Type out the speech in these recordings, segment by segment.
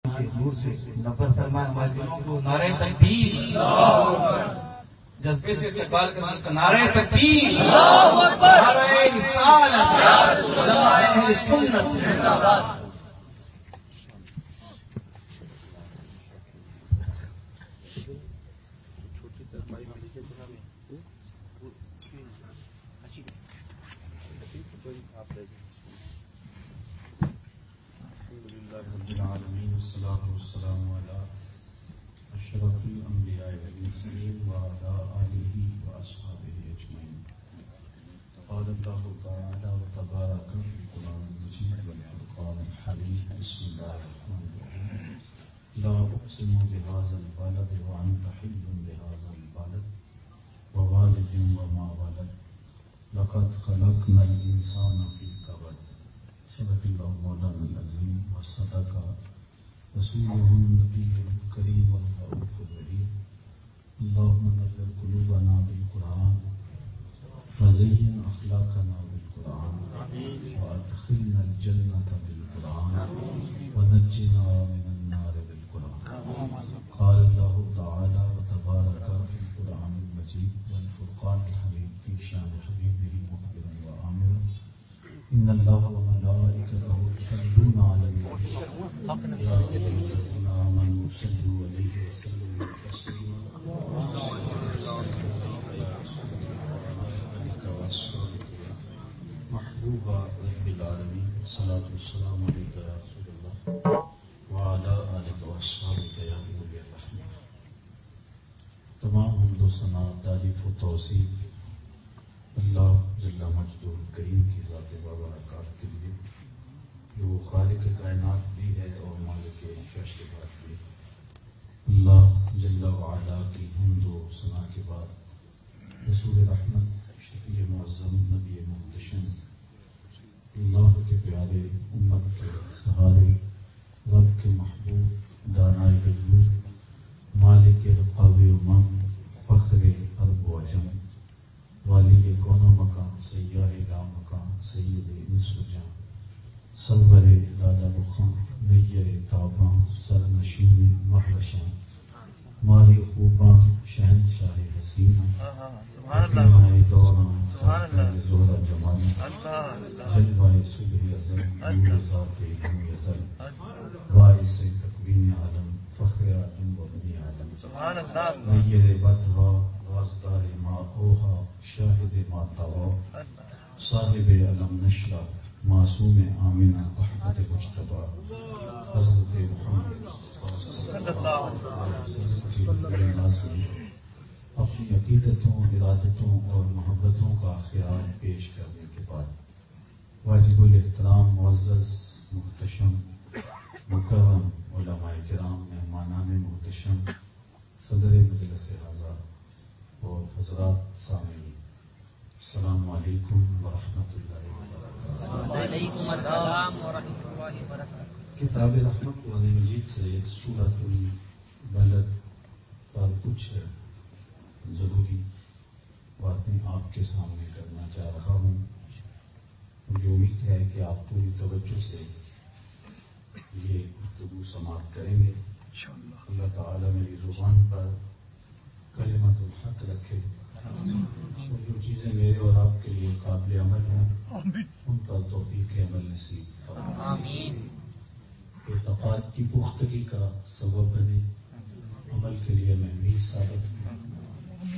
کے نور سے نفر فرمائے ہمارے دلوں کو نعرہ تکبیر جذبے سے استقبال کرنے کا نعرہ تکبیر نعرہ رسالت علماء اہل سنت والصلاة والسلام على أشرف الأنبياء والمرسلين وعلى آله وأصحابه أجمعين. قال الله تعالى وتبارك في القرآن المجيد والفرقان الحميد. بسم الله الرحمن الرحيم. لا أقسم بهذا البلد وأنت حل بهذا البلد ووالد وما ولد لقد خلقنا الإنسان في كبد. صدق الله مولانا العظيم وصدق رسوله النبي الكريم والرؤوف الرحيم. اللهم نور قلوبنا بالقرآن وزين أخلاقنا بالقرآن وأدخلنا الجنة بالقرآن ونجنا من النار بالقرآن. قال الله تعالى وتبارك في القرآن المجيد والفرقان الحميد في شأن حبيبه مخبرا وآمرا إن الله وملائكته يصلون على النبي يا أيها الذين آمنوا صلوا عليه وسلموا تسليما. محبوب رب العالمين الصلاة والسلام عليك يا رسول الله وعلى آلك وأصحابك يا أولي الرحمة. تمام حمد و ثنا تعریف و توصیف اللہ جل مجدہ کریم کی ذات بابرکات کے لیے جو خالق کائنات بھی ہے اور مالک شاشبات بھی. اللہ جل وعلا کی حمد و ثنا کے بعد رسول رحمت شفیع معظم نبی محتشم اللہ کے پیارے امت کے سہارے رب کے محبوب دانائے غیور مالک رقاب امم فخر عرب و عجم والی کون و مکان سیاہ لا مکان سید انس و جان سرور لالا رخاں نیر تاباں سر نشین محرشاں ماہی خوباں شہنشاہ حسینہ حکیمہ دوراں سرکار زہرہ جمالی جلوہ صبح ازل نور ذات علم ازل باعث تکوین عالم فخر عالم و بنی عالم نیر بطحا رازدار ما اوہا شاہد ما طوا صاحب علم نشرہ معصوم آمنہ احمد مجتبی حضرت محمد صلی اللہ علیہ وسلم اپنی عقیدتوں ارادتوں اور محبتوں کا خیال پیش کرنے کے بعد واجب الاحترام معزز محتشم مکرم علماء کرام مہمانان محتشم صدر مجلس اعضاء اور حضرات سامعین السلام علیکم ورحمۃ اللہ وبرکاتہ. وعلیکم السلام ورحمۃ اللہ وبرکاتہ. کتاب رحمت قرآن مجید سے سورۃ البلد پر کچھ ضروری باتیں آپ کے سامنے کرنا چاہ رہا ہوں. مجھے امید ہے کہ آپ پوری توجہ سے یہ گفتگو سماعت کریں گے. اللہ تعالیٰ میری زبان پر کلمت الحق رکھے اور جو چیزیں میرے اور آپ کے لیے قابل عمل ہیں ان پر توفیق عمل نصیب فرمائے. اعتقاد کی پختگی کا سبب بنے، عمل کے لیے محمیز ثابت ہوں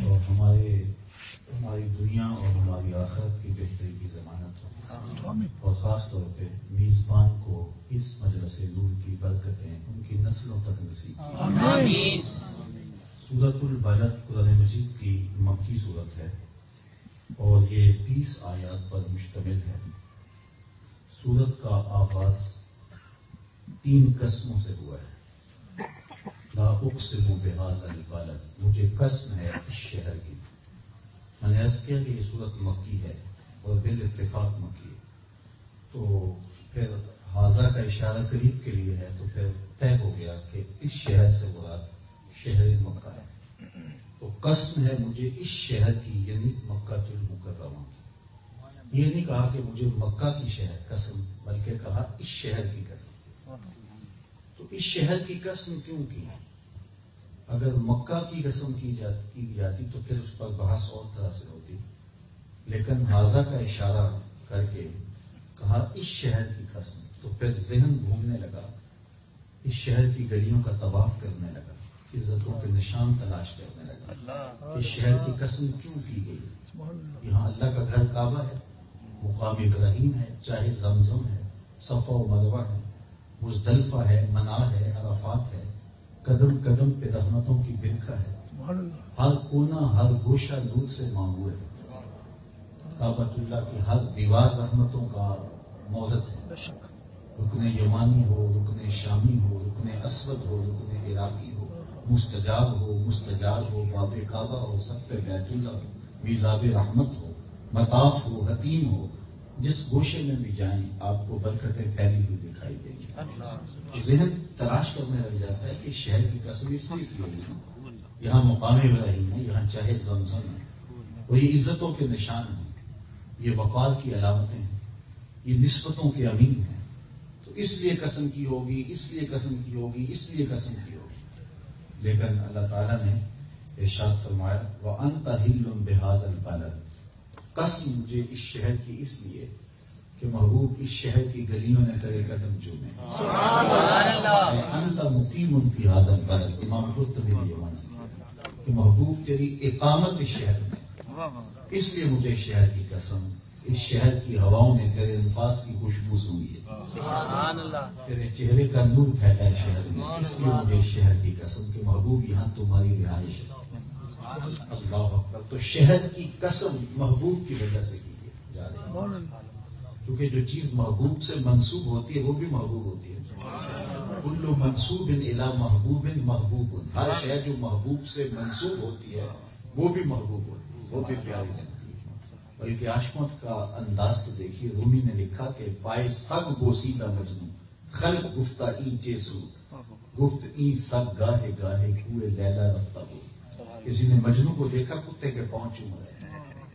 اور ہماری دنیا اور ہماری آخرت کی بہتری کی ضمانت ہو. اور خاص طور پہ میزبان کو اس مجلس نور کی برکتیں ان کی نسلوں تک نصیب. سورۃ البلد قرآن مجید کی مکی سورت ہے اور یہ 20 آیات پر مشتمل ہے. سورت کا آغاز 3 قسموں سے ہوا ہے. لا اقسم بہذا البلد، مجھے قسم ہے اس شہر کی. میں نے عرض کیا کہ یہ سورت مکی ہے اور بالاتفاق مکی ہے، تو پھر حاضہ کا اشارہ قریب کے لیے ہے تو پھر طے ہو گیا کہ اس شہر سے مراد شہر مکہ ہے. تو قسم ہے مجھے اس شہر کی یعنی مکہ المکرمہ کی. یہ نہیں کہا کہ مجھے مکہ کی شہر قسم، بلکہ کہا اس شہر کی قسم. تو تو اس شہر کی قسم کیوں کی؟ اگر مکہ کی قسم کی جاتی تو پھر اس پر بحث اور طرح سے ہوتی، لیکن حاضہ کا اشارہ کر کے کہا اس شہر کی قسم، تو پھر ذہن گھومنے لگا، اس شہر کی گلیوں کا طواف کرنے لگا، عزتوں کے نشان تلاش کرنے لگا کہ شہر کی قسم کیوں کی گئی۔ یہاں اللہ کا گھر کعبہ ہے، مقام ابراہیم ہے، چاہے زمزم ہے، صفا و مروہ ہے، مزدلفہ ہے، منا ہے، عرفات ہے، قدم قدم پہ رحمتوں کی برکھا ہے، ہر کونا ہر گوشہ نور سے معمور ہے، کعبۃ اللہ کی ہر دیوار رحمتوں کا مورد ہے، رکن یمانی ہو، رکن شامی ہو، رکن اسود ہو، رکن عراقی ہو، مستجاب ہو، مستجار ہو، باب کعبہ ہو، سقف بیت اللہ ہو، میزاب رحمت ہو، مطاف ہو، حتیم ہو، جس گوشے میں بھی جائیں آپ کو برکتیں پھیلی ہوئی دکھائی دیں گی۔ ذہن تلاش کرنے لگ جاتا ہے کہ شہر کی قسم اس لیے کی ہوئی، یہاں مقام ابراہیم ہے، یہاں چاہے زمزم ہے، اور یہ عزتوں کے نشان ہیں، یہ وقار کی علامتیں ہیں، یہ نسبتوں کے امین ہیں، تو اس لیے قسم کی ہوگی، اس لیے قسم کی ہوگی، اس لیے قسم کی ہوگی۔ لیکن اللہ تعالیٰ نے ارشاد فرمایا وَأَنْتَ حِلٌّ بِهَٰذَا الْبَلَدِ، قسم مجھے اس شہر کی اس لیے کہ محبوب اس شہر کی گلیوں نے تیرے قدم چومے، انت مقیم فی هذا البلد، امام قرطبی نے یہ معنی کیا کہ محبوب تیری اقامت اس شہر میں، اس لیے مجھے شہر کی قسم، اس شہر کی ہواؤں نے تیرے الفاظ کی خوشبو سونگی ہے، تیرے چہرے کا نور پھیلا ہے شہر میں، اس لیے مجھے شہر کی قسم کہ محبوب یہاں تمہاری رہائش ہے۔ اللہ اکبر۔ تو شہر کی قسم محبوب کی وجہ سے کی جا رہی ہے، کیونکہ جو چیز محبوب سے منسوب ہوتی ہے وہ بھی محبوب ہوتی ہے۔ کل منسوب الی محبوب محبوب، ہر شے جو محبوب سے منسوب ہوتی ہے وہ بھی محبوب ہوتی ہے، وہ بھی پیاری لگتی ہے۔ بلکہ عاشقوں کا انداز تو دیکھیے، رومی نے لکھا کہ پائے سگ بوسیدہ مجنوں، خلق گفتہ این چے سود، گفت این سگ گاہے گاہے کوئے لیلا رفتہ ہو۔ کسی نے مجنوں کو دیکھا کتے کے پاؤں چوم رہے،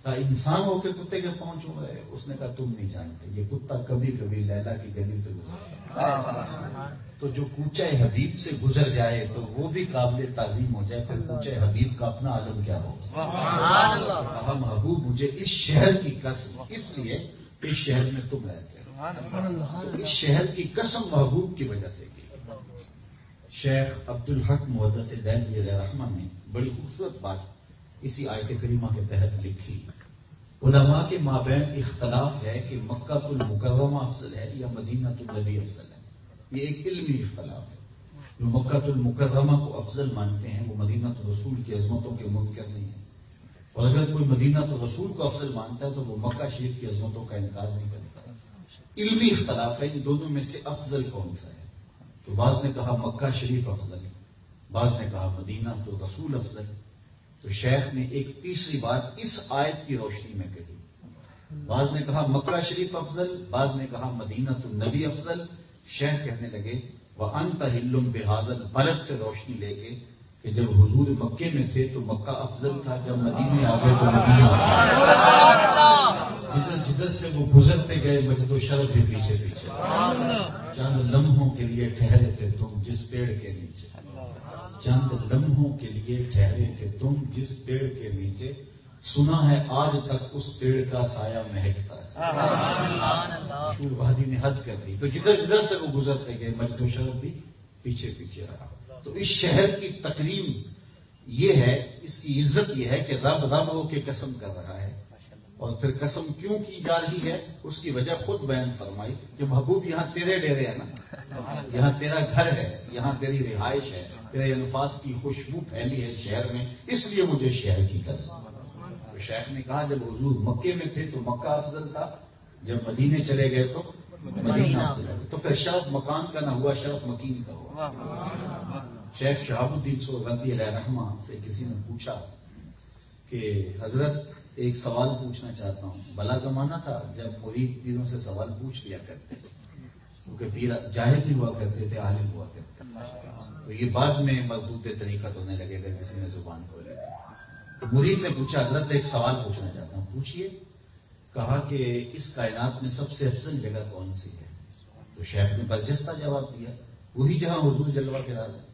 کہا انسان ہو کے کتے کے پاؤں چوم رہے، اس نے کہا تم نہیں جانتے یہ کتا کبھی کبھی لیلا کی گلی سے گزرتا، تو جو کوچہ حبیب سے گزر جائے تو وہ بھی قابل تعظیم ہو جائے، پھر کوچہ حبیب کا اپنا عالم کیا ہو۔ کہا محبوب مجھے اس شہر کی قسم، اس لیے اس شہر میں تم رہتے ہو، تو اس شہر کی قسم محبوب کی وجہ سے کی۔ شیخ عبد الحق محدث دہلوی علیہ رحمہ نے بڑی خوبصورت بات اسی آیت کریمہ کے تحت لکھی، علماء کے مابین اختلاف ہے کہ مکہ المکرمہ افضل ہے یا مدینہ النبی افضل ہے، یہ ایک علمی اختلاف ہے۔ جو مکہ المکرمہ کو افضل مانتے ہیں وہ مدینہ الرسول کی عظمتوں کے منکر نہیں ہیں، اور اگر کوئی مدینہ الرسول کو افضل مانتا ہے تو وہ مکہ شریف کی عظمتوں کا انکار نہیں کرتا۔ علمی اختلاف ہے ان دونوں میں سے افضل کون سا ہے، تو بعض نے کہا مکہ شریف افضل، بعض نے کہا مدینہ تو رسول افضل۔ تو شیخ نے ایک تیسری بات اس آیت کی روشنی میں کہی، بعض نے کہا مکہ شریف افضل، بعض نے کہا مدینہ النبی افضل۔ شیخ کہنے لگے وَأَنْتَ حِلٌّ بِهَٰذَا الْبَلَدِ سے روشنی لے کے کہ جب حضور مکے میں تھے تو مکہ افضل تھا، جب مدینے آ گئے تو مدینہ افضل۔ جدھر جدھر سے وہ گزرتے گئے مجد و شرف بھی پیچھے پیچھے، چند لمحوں کے لیے ٹھہرے تھے تم جس پیڑ کے نیچے، چند لمحوں کے لیے ٹھہرے تھے تم جس پیڑ کے نیچے، سنا ہے آج تک اس پیڑ کا سایہ مہکتا ہے۔ مشہور وادی نے حد کر دی، تو جدھر جدھر سے وہ گزرتے گئے مجد و شرف بھی پیچھے پیچھے رہا۔ تو اس شہر کی تکریم یہ ہے، اس کی عزت یہ ہے کہ رب رب ہو کے قسم کر رہا ہے، اور پھر قسم کیوں کی جا رہی ہے اس کی وجہ خود بیان فرمائی کہ محبوب یہاں تیرے ڈیرے ہیں نا، یہاں تیرا گھر ہے، یہاں تیری رہائش ہے، تیرے الفاظ کی خوشبو پھیلی ہے شہر میں، اس لیے مجھے شہر کی قسم۔ تو شیخ نے کہا جب حضور مکے میں تھے تو مکہ افضل تھا، جب مدینے چلے گئے تو مدینہ افضل ہے، تو پھر شرف مکان کا نہ ہوا، شرف مکین کا ہوا۔ شیخ شہاب الدین سہروردی علیہ رحمہ سے کسی نے پوچھا کہ حضرت ایک سوال پوچھنا چاہتا ہوں، بھلا زمانہ تھا جب مرید پیروں سے سوال پوچھ لیا کرتے تھے، کیونکہ پیر جاہل نہیں ہوا کرتے تھے، عالم ہوا کرتے تھے، تو یہ بعد میں مردود طریقت ہونے لگے گا کسی نے زبان کھولے۔ تو مرید نے پوچھا حضرت ایک سوال پوچھنا چاہتا ہوں، پوچھیے۔ کہا کہ اس کائنات میں سب سے افضل جگہ کون سی ہے؟ تو شیخ نے برجستہ جواب دیا، وہی جہاں حضور جلوہ کے راز ہے۔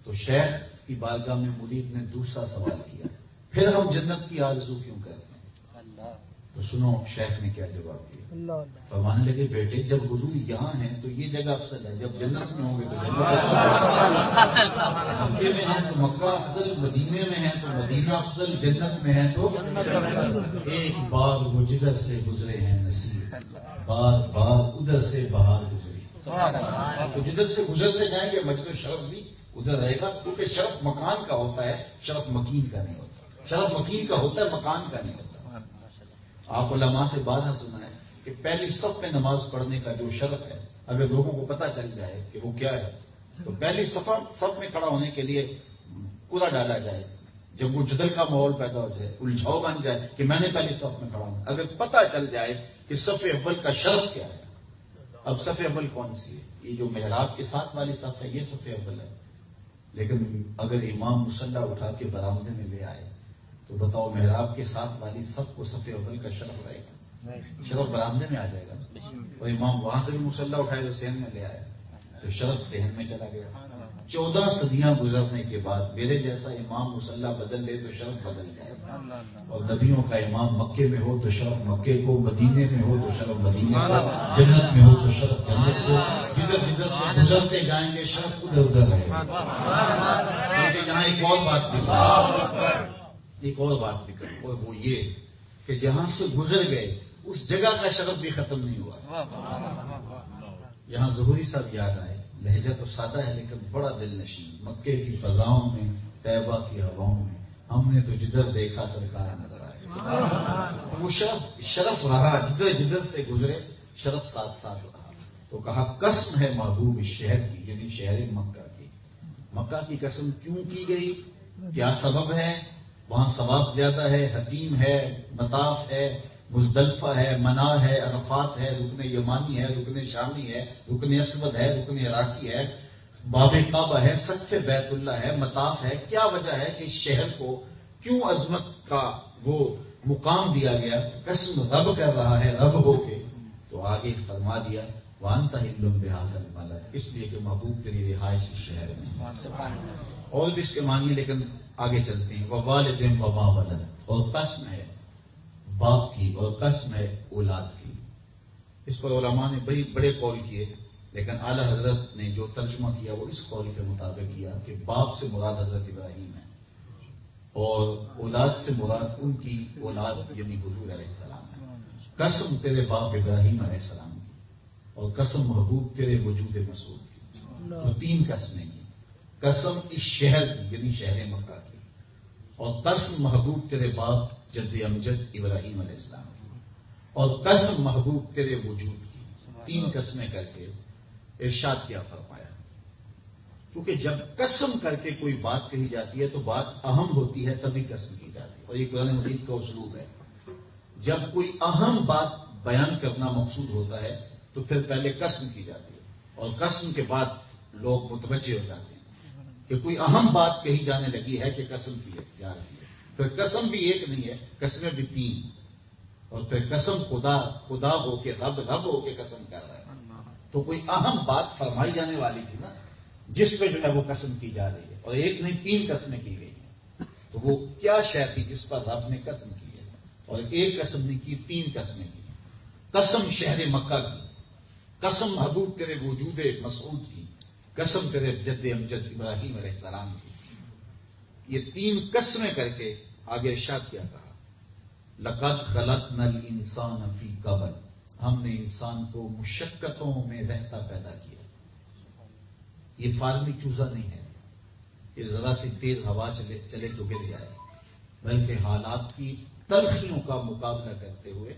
تو شیخ کی بارگاہ میں مرید نے دوسرا سوال کیا، پھر ہم جنت کی آرزو کیوں کرتے ہیں؟ تو سنو شیخ نے کیا جواب دیا۔ فرمانے لگے بیٹے جب حضور یہاں ہیں تو یہ جگہ افضل ہے، جب جنت میں ہوں گے تو جنت مکے میں ہیں تو مکہ افضل، مدینے میں ہیں تو مدینہ افضل، جنت میں ہیں تو ایک بار وہ جدھر سے گزرے ہیں نصیب، بار بار ادھر سے بہار گزری۔ تو جدھر سے گزرتے جائیں گے مجد و شرف بھی ادھر رہے گا، کیونکہ شرف مکان کا ہوتا ہے، شرف مکین کا نہیں ہوتا۔ شرف مکین کا ہوتا ہے، مکان کا نہیں ہوتا۔ آپ علماء سے بات سنا ہے کہ پہلی صف میں نماز پڑھنے کا جو شرف ہے، اگر لوگوں کو پتہ چل جائے کہ وہ کیا ہے تو پہلی صف میں کھڑا ہونے کے لیے کوڑا ڈالا جائے، جب وہ جدل کا ماحول پیدا ہو جائے، الجھاؤ بن جائے کہ میں نے پہلی صف میں کھڑا ہوں، اگر پتہ چل جائے کہ صف اول کا شرف کیا ہے۔ اب صف اول کون سی ہے؟ یہ جو محراب کے ساتھ والی صف ہے یہ صف اول ہے، لیکن اگر امام مصلی اٹھا کے برآمدے میں لے آئے تو بتاؤ محراب کے ساتھ والی صف کو صف اول کا شرف رہے گا؟ شرف برآمدے میں آ جائے گا، اور امام وہاں سے بھی مصلی اٹھائے تو صحن میں لے آئے تو شرف صحن میں چلا گیا۔ 14 صدیاں گزرنے کے بعد میرے جیسا امام مصلی بدل لے تو شرف بدل جائے، اور نبیوں کا امام مکے میں ہو تو شرف مکے کو، مدینے میں ہو تو شرف مدینے کو، جنت میں ہو تو شرف جنت کو، جدھر جدھر سے گزرتے جائیں گے شرف ادھر ادھر رہے گا۔ کیونکہ یہاں ایک اور بات بھی اور وہ یہ کہ جہاں سے گزر گئے اس جگہ کا شرف بھی ختم نہیں ہوا۔ یہاں ظہوری صاحب یاد آئے، لہجہ تو سادہ ہے لیکن بڑا دل نشین، مکے کی فضاؤں میں، طیبہ کی ہواؤں میں ہم نے تو جدھر دیکھا سرکار نظر آئے۔ وہ شرف رہا، جدھر جدھر سے گزرے شرف ساتھ ساتھ رہا۔ تو کہا قسم ہے محبوب اس شہر کی، یعنی شہر مکہ کی۔ مکہ کی قسم کیوں کی گئی؟ کیا سبب ہے؟ وہاں ثواب زیادہ ہے، حتیم ہے، مطاف ہے، مزدلفہ ہے، منا ہے، عرفات ہے، رکن یمانی ہے، رکن شامی ہے، رکن اسود ہے، رکن عراقی ہے، باب کعبہ ہے، سقف بیت اللہ ہے، مطاف ہے۔ کیا وجہ ہے کہ اس شہر کو کیوں عظمت کا وہ مقام دیا گیا؟ قسم رب کر رہا ہے، رب ہو کے تو آگے فرما دیا وانت حل بہذا البلد، اس لیے کہ محبوب تیری رہائش اس شہر میں۔ اور بھی اس کے معنی لیکن آگے چلتے ہیں۔ ووالد وما ولد، اور قسم ہے باپ کی اور قسم ہے اولاد کی۔ اس پر علماء نے بڑے قول کیے، لیکن اعلی حضرت نے جو ترجمہ کیا وہ اس قول کے مطابق کیا کہ باپ سے مراد حضرت ابراہیم ہے اور اولاد سے مراد ان کی اولاد یعنی حضور علیہ السلام ہے۔ قسم تیرے باپ ابراہیم علیہ السلام کی، اور قسم محبوب تیرے وجود مسعود کی۔ تو 3 قسمیں کی، قسم اس شہر کی یعنی شہر مکہ کی، اور قسم محبوب تیرے باپ جد امجد ابراہیم علیہ السلام کی، اور قسم محبوب تیرے وجود کی۔ 3 قسمیں کر کے ارشاد کیا فرمایا، کیونکہ جب قسم کر کے کوئی بات کہی جاتی ہے تو بات اہم ہوتی ہے تبھی قسم کی جاتی ہے، اور یہ قرآن مجید کا اسلوب ہے۔ جب کوئی اہم بات بیان کرنا مقصود ہوتا ہے تو پھر پہلے قسم کی جاتی ہے، اور قسم کے بعد لوگ متوجہ ہو جاتے ہیں کہ کوئی اہم بات کہی جانے لگی ہے کہ قسم کی جا رہی ہے۔ پھر قسم بھی ایک نہیں ہے، قسمیں بھی 3، اور پھر قسم خدا ہو کے رب ہو کے قسم کر رہا ہے۔ تو کوئی اہم بات فرمائی جانے والی تھی نا، جس پہ جو ہے وہ قسم کی جا رہی ہے، اور ایک نہیں 3 قسمیں کی گئی ہیں۔ تو وہ کیا شے تھی جس پر رب نے قسم کی ہے؟ اور ایک قسم نہیں کی، 3 قسمیں کی۔ قسم شہر مکہ کی، قسم محبوب تیرے وجود مسعود کی، قسم تیرے جد امجد ابراہیم علیہ السلام کی۔ یہ 3 قسمیں کر کے آگے ارشاد کیا کہا، لقد خلقنا الانسان فی کبد، ہم نے انسان کو مشقتوں میں رہتا پیدا کیا۔ یہ فارمی چوزا نہیں ہے کہ ذرا سی تیز ہوا چلے تو گر جائے، بلکہ حالات کی تلخیوں کا مقابلہ کرتے ہوئے،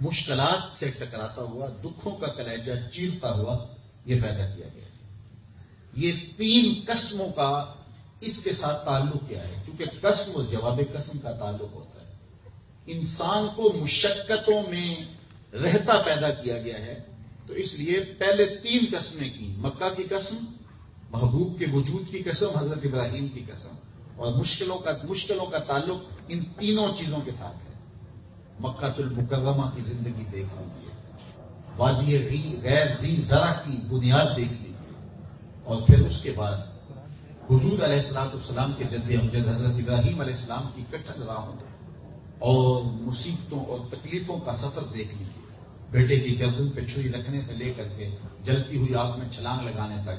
مشکلات سے ٹکراتا ہوا، دکھوں کا کلیجہ چیرتا ہوا یہ پیدا کیا گیا۔ یہ 3 قسموں کا اس کے ساتھ تعلق کیا ہے؟ کیونکہ قسم اور جواب قسم کا تعلق ہوتا ہے۔ انسان کو مشقتوں میں رہتا پیدا کیا گیا ہے، تو اس لیے پہلے 3 قسمیں کی، مکہ کی قسم، محبوب کے وجود کی قسم، حضرت ابراہیم کی قسم، اور مشکلوں کا تعلق ان تینوں چیزوں کے ساتھ ہے۔ مکہ المکرمہ کی زندگی دیکھ لیجیے، وادی غیر ذی زرع کی بنیاد دیکھ لی، اور پھر اس کے بعد حضور علیہ السلام کے جد امجد حضرت ابراہیم علیہ السلام کی کٹھن راہوں اور مصیبتوں اور تکلیفوں کا سفر دیکھ لیجیے، بیٹے کی گردن پہ چھری رکھنے سے لے کر کے جلتی ہوئی آگ میں چھلانگ لگانے تک،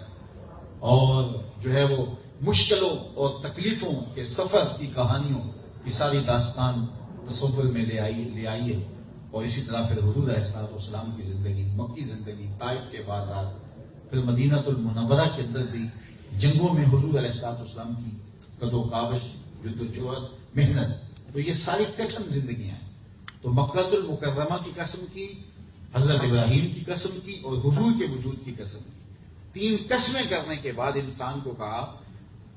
اور جو ہے وہ مشکلوں اور تکلیفوں کے سفر کی کہانیوں کی ساری داستان تصور میں لے آئیے، اور اسی طرح پھر حضور علیہ السلام کی زندگی، مکی زندگی، طائف کے بازار، پھر مدینہ المنورہ کے اندر بھی جنگوں میں حضور علیہ السلام کی قد و کاوش، جدوجہد، محنت، تو یہ ساری کٹھن زندگیاں ہیں۔ تو مکہ المکرمہ کی قسم کی، حضرت ابراہیم کی قسم کی، اور حضور کے وجود کی قسم کی، 3 قسمیں کرنے کے بعد انسان کو کہا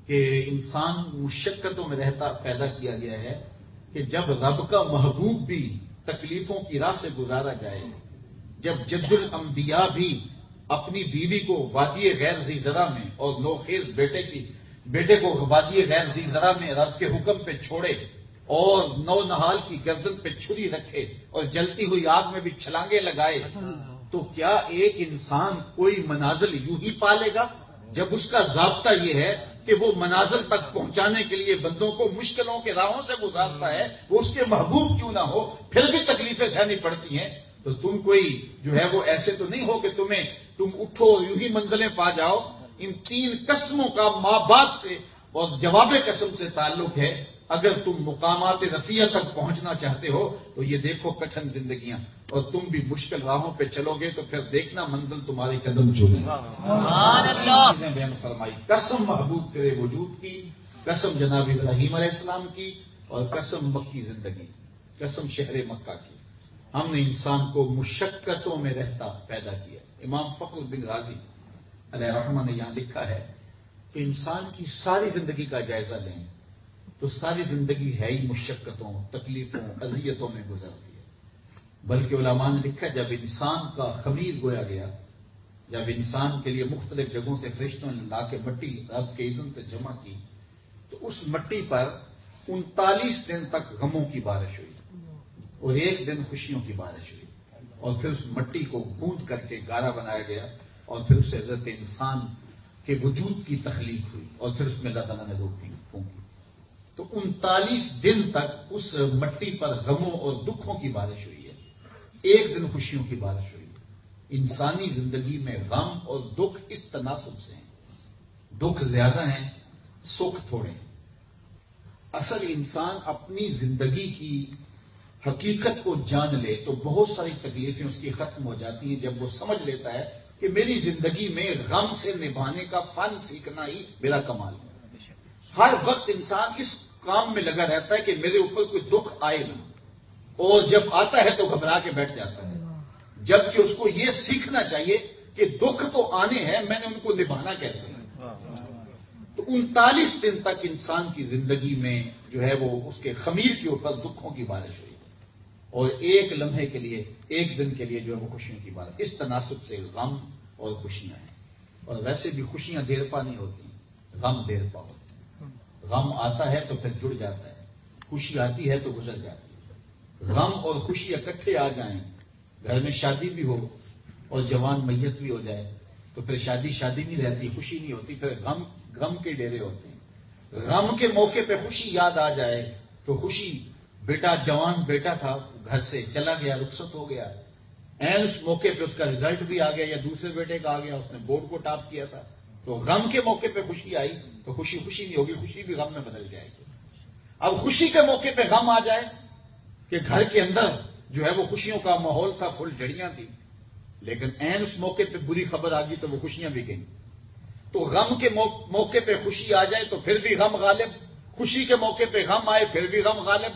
کہ انسان مشقتوں میں رہتا پیدا کیا گیا ہے کہ جب رب کا محبوب بھی تکلیفوں کی راہ سے گزارا جائے، جب جد الانبیاء بھی اپنی بیوی کو وادی غیر ذی زرع میں اور نوخیز بیٹے کو وادی غیر ذی زرع میں رب کے حکم پہ چھوڑے اور نو نہال کی گردن پہ چھری رکھے اور جلتی ہوئی آگ میں بھی چھلانگے لگائے، تو کیا ایک انسان کوئی منازل یوں ہی پالے گا؟ جب اس کا ضابطہ یہ ہے کہ وہ منازل تک پہنچانے کے لیے بندوں کو مشکلوں کے راہوں سے گزارتا ہے، وہ اس کے محبوب کیوں نہ ہو، پھر بھی تکلیفیں سہنی پڑتی ہیں، تو تم کوئی جو ہے وہ ایسے تو نہیں ہو کہ تم اٹھو یوں ہی منزلیں پا جاؤ۔ ان 3 قسموں کا ماں باپ سے اور جواب قسم سے تعلق ہے۔ اگر تم مقامات رفیع تک پہنچنا چاہتے ہو تو یہ دیکھو کٹھن زندگیاں، اور تم بھی مشکل راہوں پہ چلو گے تو پھر دیکھنا منزل تمہاری قدم چومے گی۔ سبحان اللہ۔ چیزیں بیان فرمائی، قسم محبوب تیرے وجود کی، قسم جناب ابراہیم علیہ السلام کی، اور قسم مکی زندگی، قسم شہر مکہ کی۔ ہم نے انسان کو مشقتوں میں رہتا پیدا کیا۔ امام فخر الدین رازی علیہ رحمہ نے یہاں لکھا ہے کہ انسان کی ساری زندگی کا جائزہ لیں تو ساری زندگی ہے ہی مشقتوں، تکلیفوں، اذیتوں میں گزرتی ہے۔ بلکہ علماء نے لکھا جب انسان کا خمیر گویا گیا، جب انسان کے لیے مختلف جگہوں سے فرشتوں نے لا کے مٹی رب کے اذن سے جمع کی تو اس مٹی پر 39 دن تک غموں کی بارش ہوئی اور 1 دن خوشیوں کی بارش ہوئی، اور پھر اس مٹی کو گوندھ کر کے گارا بنایا گیا، اور پھر اس سے حضرت انسان کے وجود کی تخلیق ہوئی، اور پھر اس میں اللہ تعالیٰ نے روح پھونکی۔ تو 39 دن تک اس مٹی پر غموں اور دکھوں کی بارش ہوئی ہے، 1 دن خوشیوں کی بارش ہوئی ہے۔ انسانی زندگی میں غم اور دکھ اس تناسب سے ہیں، دکھ زیادہ ہیں، سکھ تھوڑے ہیں۔ اصل انسان اپنی زندگی کی حقیقت کو جان لے تو بہت ساری تکلیفیں اس کی ختم ہو جاتی ہیں جب وہ سمجھ لیتا ہے کہ میری زندگی میں غم سے نبھانے کا فن سیکھنا ہی میرا کمال ہے۔ ہر وقت انسان اس کام میں لگا رہتا ہے کہ میرے اوپر کوئی دکھ آئے نہ، اور جب آتا ہے تو گھبرا کے بیٹھ جاتا ہے، جبکہ اس کو یہ سیکھنا چاہیے کہ دکھ تو آنے ہیں، میں نے ان کو نبھانا کیسے ہے۔ تو 39 دن تک انسان کی زندگی میں جو ہے وہ اس کے خمیر کے اوپر دکھوں کی بارش ہوئی، اور 1 لمحے کے لیے، 1 دن کے لیے جو ہے وہ خوشیوں کی بارش۔ اس تناسب سے غم اور خوشیاں ہیں، اور ویسے بھی خوشیاں دیر پا نہیں ہوتی، غم دیر پا ہوتی۔ غم آتا ہے تو پھر جڑ جاتا ہے، خوشی آتی ہے تو گزر جاتی ہے۔ غم اور خوشی اکٹھے آ جائیں، گھر میں شادی بھی ہو اور جوان میت بھی ہو جائے تو پھر شادی نہیں رہتی، خوشی نہیں ہوتی، پھر غم کے ڈیرے ہوتے ہیں۔ غم کے موقع پہ خوشی یاد آ جائے تو خوشی، بیٹا جوان بیٹا تھا گھر سے چلا گیا، رخصت ہو گیا، اس موقع پہ اس کا رزلٹ بھی آ گیا یا دوسرے بیٹے کا آ گیا، اس نے بورڈ کو ٹاپ کیا تھا، تو غم کے موقع پہ خوشی آئی تو خوشی نہیں ہوگی، خوشی بھی غم میں بدل جائے گی۔ اب خوشی کے موقع پہ غم آ جائے کہ گھر کے اندر جو ہے وہ خوشیوں کا ماحول تھا، پھول جھڑیاں تھیں، لیکن اس موقع پہ بری خبر آ گئی تو وہ خوشیاں بھی گئیں۔ تو غم کے موقع پہ خوشی آ جائے تو پھر بھی غم غالب، خوشی کے موقع پہ غم آئے پھر بھی غم غالب،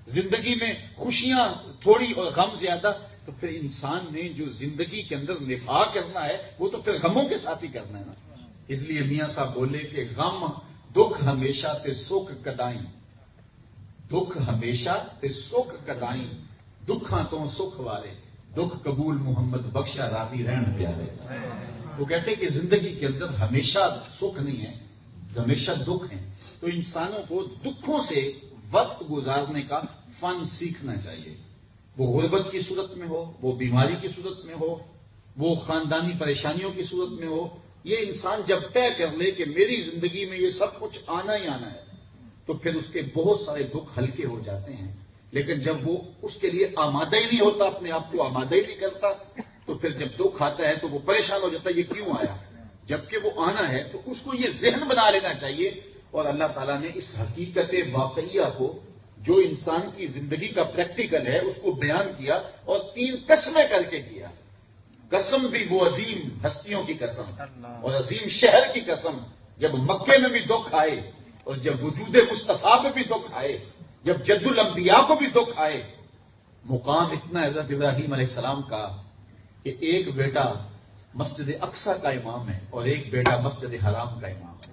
زندگی میں خوشیاں تھوڑی اور غم زیادہ، تو پھر انسان نے جو زندگی کے اندر نبھا کرنا ہے وہ تو پھر غموں کے ساتھ ہی کرنا ہے نا۔ اس لیے میاں صاحب بولے کہ غم دکھ ہمیشہ تے سکھ کدائیں، دکھ ہمیشہ تے سکھ کدائیں، دکھاں تو سکھ والے، دکھ قبول محمد بخشا راضی رہن پیارے۔ وہ کہتے کہ زندگی کے اندر ہمیشہ سکھ نہیں ہے، ہمیشہ دکھ ہیں، تو انسانوں کو دکھوں سے وقت گزارنے کا فن سیکھنا چاہیے۔ وہ غربت کی صورت میں ہو، وہ بیماری کی صورت میں ہو، وہ خاندانی پریشانیوں کی صورت میں ہو، یہ انسان جب طے کر لے کہ میری زندگی میں یہ سب کچھ آنا ہی آنا ہے، تو پھر اس کے بہت سارے دکھ ہلکے ہو جاتے ہیں. لیکن جب وہ اس کے لیے آمادہ ہی نہیں ہوتا، اپنے آپ کو آمادہ ہی نہیں کرتا، تو پھر جب دکھ آتا ہے تو وہ پریشان ہو جاتا ہے، یہ کیوں آیا؟ جبکہ وہ آنا ہے تو اس کو یہ ذہن بنا لینا چاہیے. اور اللہ تعالیٰ نے اس حقیقت واقعیہ کو جو انسان کی زندگی کا پریکٹیکل ہے اس کو بیان کیا اور 3 قسمیں کر کے کیا. قسم بھی وہ عظیم ہستیوں کی قسم اور عظیم شہر کی قسم، جب مکے میں بھی دکھ آئے اور جب وجود مصطفیٰ پہ بھی دکھ آئے، جب جد الانبیاء کو بھی دکھ آئے. مقام اتنا حضرت ابراہیم علیہ السلام کا کہ ایک بیٹا مسجد اقصی کا امام ہے اور ایک بیٹا مسجد حرام کا امام ہے.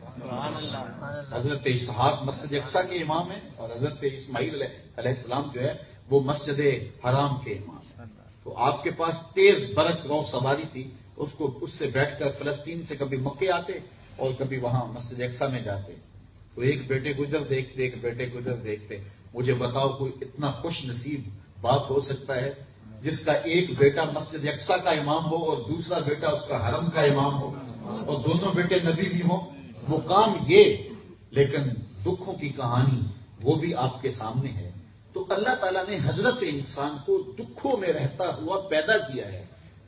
حضرت اسحاق مسجد اقصی کے امام ہیں اور حضرت اسماعیل علیہ السلام جو ہے وہ مسجد حرام کے امام ہیں. تو آپ کے پاس تیز برق رو سواری تھی، اس سے بیٹھ کر فلسطین سے کبھی مکے آتے اور کبھی وہاں مسجد اقصی میں جاتے. تو ایک بیٹے کو ادھر دیکھتے، ایک بیٹے کو ادھر دیکھتے. مجھے بتاؤ کوئی اتنا خوش نصیب باپ ہو سکتا ہے جس کا ایک بیٹا مسجد اقصی کا امام ہو اور دوسرا بیٹا اس کا حرم کا امام ہو اور دونوں بیٹے نبی بھی ہوں؟ مقام یہ، لیکن دکھوں کی کہانی وہ بھی آپ کے سامنے ہے. تو اللہ تعالیٰ نے حضرت انسان کو دکھوں میں رہتا ہوا پیدا کیا ہے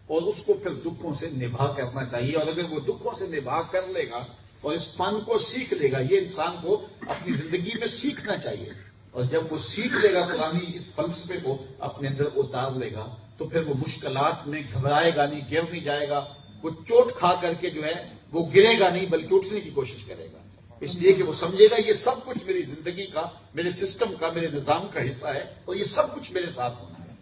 اور اس کو پھر دکھوں سے نبھا کرنا چاہیے. اور اگر وہ دکھوں سے نبھا کر لے گا اور اس فن کو سیکھ لے گا، یہ انسان کو اپنی زندگی میں سیکھنا چاہیے. اور جب وہ سیکھ لے گا پرانی اس فلسفے کو اپنے اندر اتار لے گا تو پھر وہ مشکلات میں گھبرائے گا نہیں، گر نہیں جائے گا. وہ چوٹ کھا کر کے جو ہے وہ گرے گا نہیں بلکہ اٹھنے کی کوشش کرے گا، اس لیے کہ وہ سمجھے گا یہ سب کچھ میری زندگی کا، میرے سسٹم کا، میرے نظام کا حصہ ہے اور یہ سب کچھ میرے ساتھ ہونا ہے.